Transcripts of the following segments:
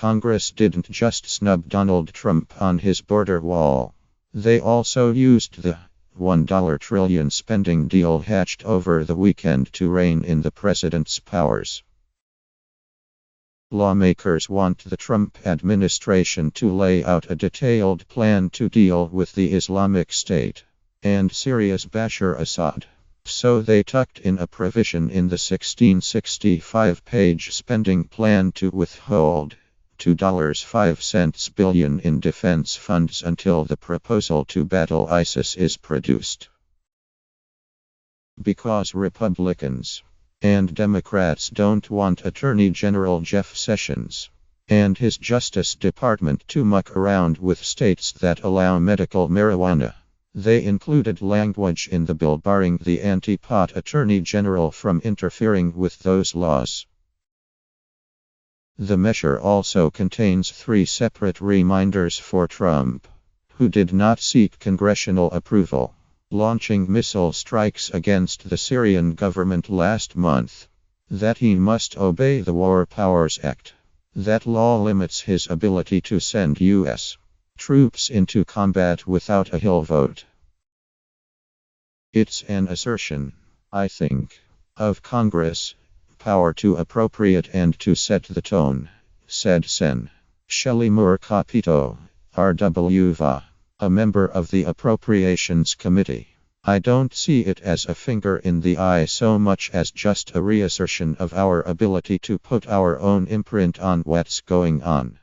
Congress didn't just snub Donald Trump on his border wall. They also used the $1 trillion spending deal hatched over the weekend to rein in the president's powers. Lawmakers want the Trump administration to lay out a detailed plan to deal with the Islamic State and Syria's Bashar Assad. So they tucked in a provision in the 1665-page spending plan to withhold $2.05 billion in defense funds until the proposal to battle ISIS is produced. Because Republicans and Democrats don't want Attorney General Jeff Sessions and his Justice Department to muck around with states that allow medical marijuana, they included language in the bill barring the anti-pot Attorney General from interfering with those laws. The measure also contains 3 separate reminders for Trump, who did not seek congressional approval, launching missile strikes against the Syrian government last month, that he must obey the War Powers Act. That law limits his ability to send U.S. troops into combat without a Hill vote. It's an assertion, I think, of Congress' power to appropriate and to set the tone, said Sen. Shelley Moore Capito, RWVA, a member of the Appropriations Committee. I don't see it as a finger in the eye so much as just a reassertion of our ability to put our own imprint on what's going on.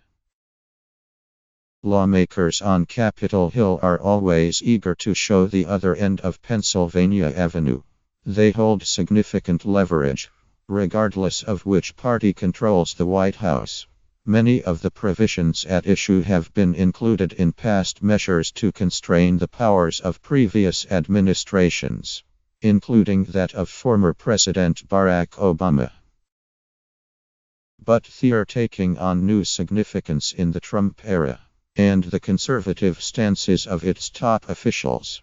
Lawmakers on Capitol Hill are always eager to show the other end of Pennsylvania Avenue. They hold significant leverage, regardless of which party controls the White House. Many of the provisions at issue have been included in past measures to constrain the powers of previous administrations, including that of former President Barack Obama. But they're taking on new significance in the Trump era, and the conservative stances of its top officials.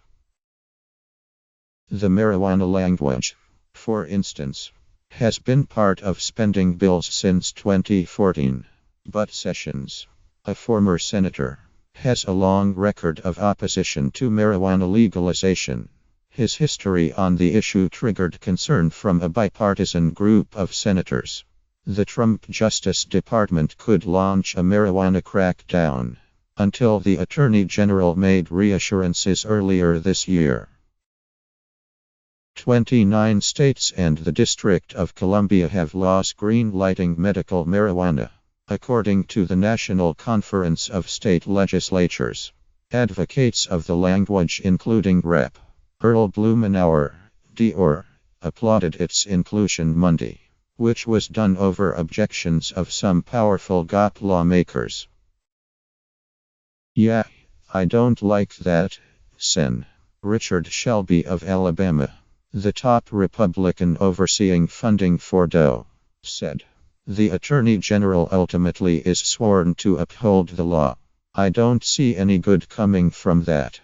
The marijuana language, for instance, has been part of spending bills since 2014. But Sessions, a former senator, has a long record of opposition to marijuana legalization. His history on the issue triggered concern from a bipartisan group of senators. The Trump Justice Department could launch a marijuana crackdown, until the Attorney General made reassurances earlier this year. 29 states and the District of Columbia have laws green-lighting medical marijuana, according to the National Conference of State Legislatures. Advocates of the language, including Rep. Earl Blumenauer, D.O.R., applauded its inclusion Monday, which was done over objections of some powerful GOP lawmakers. "Yeah, I don't like that," Sen. Richard Shelby of Alabama, the top Republican overseeing funding for do.As, said. "The Attorney General ultimately is sworn to uphold the law. I don't see any good coming from that."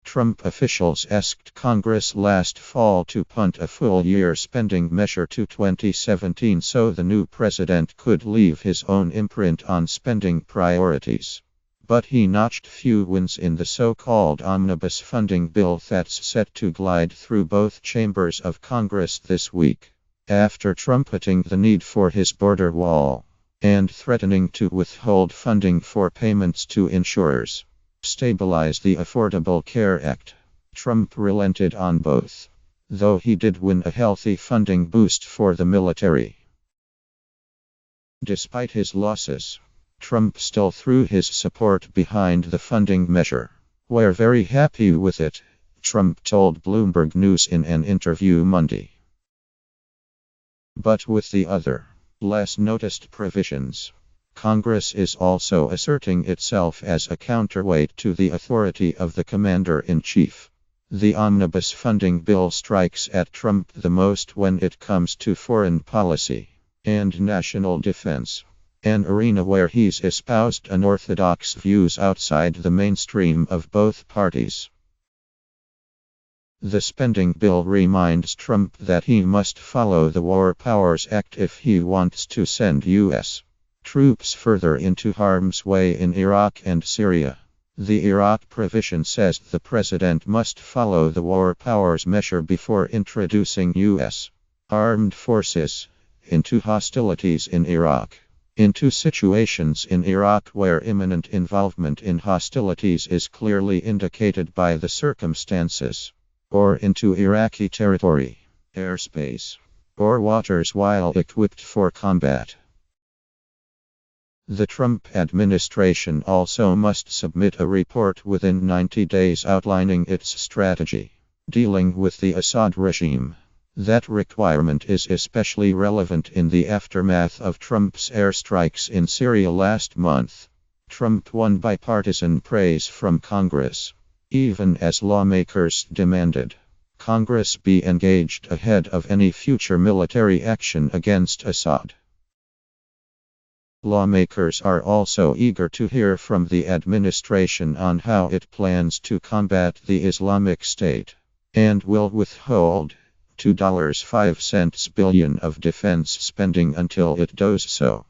Trump officials asked Congress last fall to punt a full-year spending measure to 2017 so the new president could leave his own imprint on spending priorities. But he notched few wins in the so-called omnibus funding bill that's set to glide through both chambers of Congress this week, after trumpeting the need for his border wall and threatening to withhold funding for payments to insurers. Stabilize the Affordable Care Act. Trump relented on both, though he did win a healthy funding boost for the military. Despite his losses, Trump still threw his support behind the funding measure. "We're very happy with it," Trump told Bloomberg News in an interview Monday. But with the other, less noticed provisions, Congress is also asserting itself as a counterweight to the authority of the commander-in-chief. The omnibus funding bill strikes at Trump the most when it comes to foreign policy and national defense, an arena where he's espoused unorthodox views outside the mainstream of both parties. The spending bill reminds Trump that he must follow the War Powers Act if he wants to send U.S. troops further into harm's way in Iraq and Syria. The Iraq provision says the president must follow the war powers measure before introducing U.S. armed forces into hostilities in Iraq. Into situations in Iraq where imminent involvement in hostilities is clearly indicated by the circumstances, or into Iraqi territory, airspace, or waters while equipped for combat. The Trump administration also must submit a report within 90 days outlining its strategy dealing with the Assad regime. That requirement is especially relevant in the aftermath of Trump's airstrikes in Syria last month. Trump won bipartisan praise from Congress, even as lawmakers demanded Congress be engaged ahead of any future military action against Assad. Lawmakers are also eager to hear from the administration on how it plans to combat the Islamic State, and will withhold $2.05 billion of defense spending until it does so.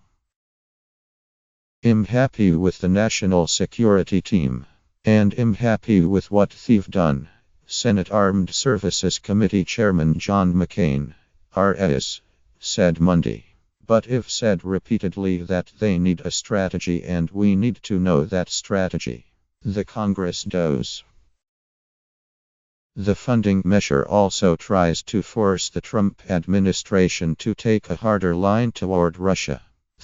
I'm happy with the national security team, and I'm happy with what they've done, Senate Armed Services Committee Chairman John McCain, RS, said Monday. But I've said repeatedly that they need a strategy and we need to know that strategy. The Congress does. The funding measure also tries to force the Trump administration to take a harder line toward Russia.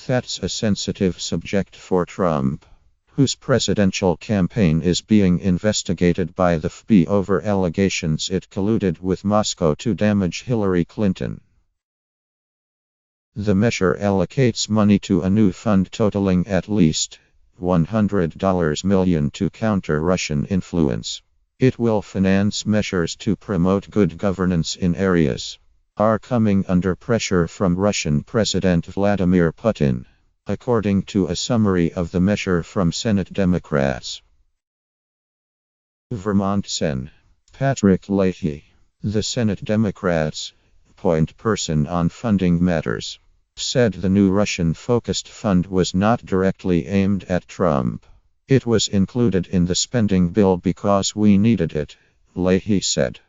That's a sensitive subject for Trump, whose presidential campaign is being investigated by the FBI over allegations it colluded with Moscow to damage Hillary Clinton. The measure allocates money to a new fund totaling at least $100 million to counter Russian influence. It will finance measures to promote good governance in areas are coming under pressure from Russian President Vladimir Putin, according to a summary of the measure from Senate Democrats. Vermont Sen. Patrick Leahy, the Senate Democrats' point person on funding matters, said the new Russian-focused fund was not directly aimed at Trump. It was included in the spending bill because we needed it, Leahy said.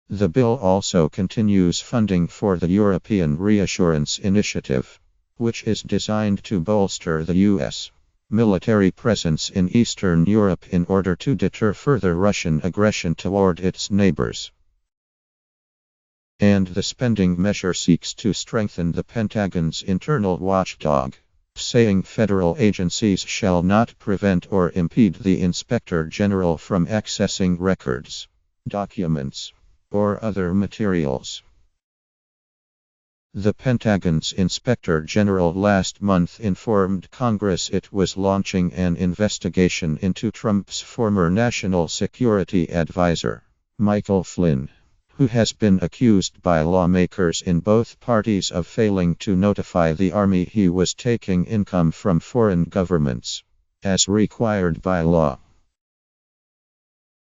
The bill also continues funding for the European Reassurance Initiative, which is designed to bolster the U.S. military presence in Eastern Europe in order to deter further Russian aggression toward its neighbors. And the spending measure seeks to strengthen the Pentagon's internal watchdog, saying federal agencies shall not prevent or impede the Inspector General from accessing records, documents, or other materials. The Pentagon's Inspector General last month informed Congress it was launching an investigation into Trump's former National Security Advisor, Michael Flynn, who has been accused by lawmakers in both parties of failing to notify the Army he was taking income from foreign governments, as required by law.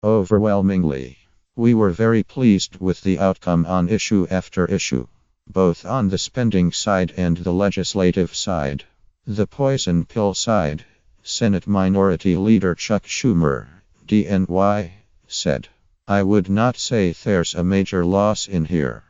Overwhelmingly, we were very pleased with the outcome on issue after issue, both on the spending side and the legislative side. The poison pill side, Senate Minority Leader Chuck Schumer, DNY, said. I would not say there's a major loss in here.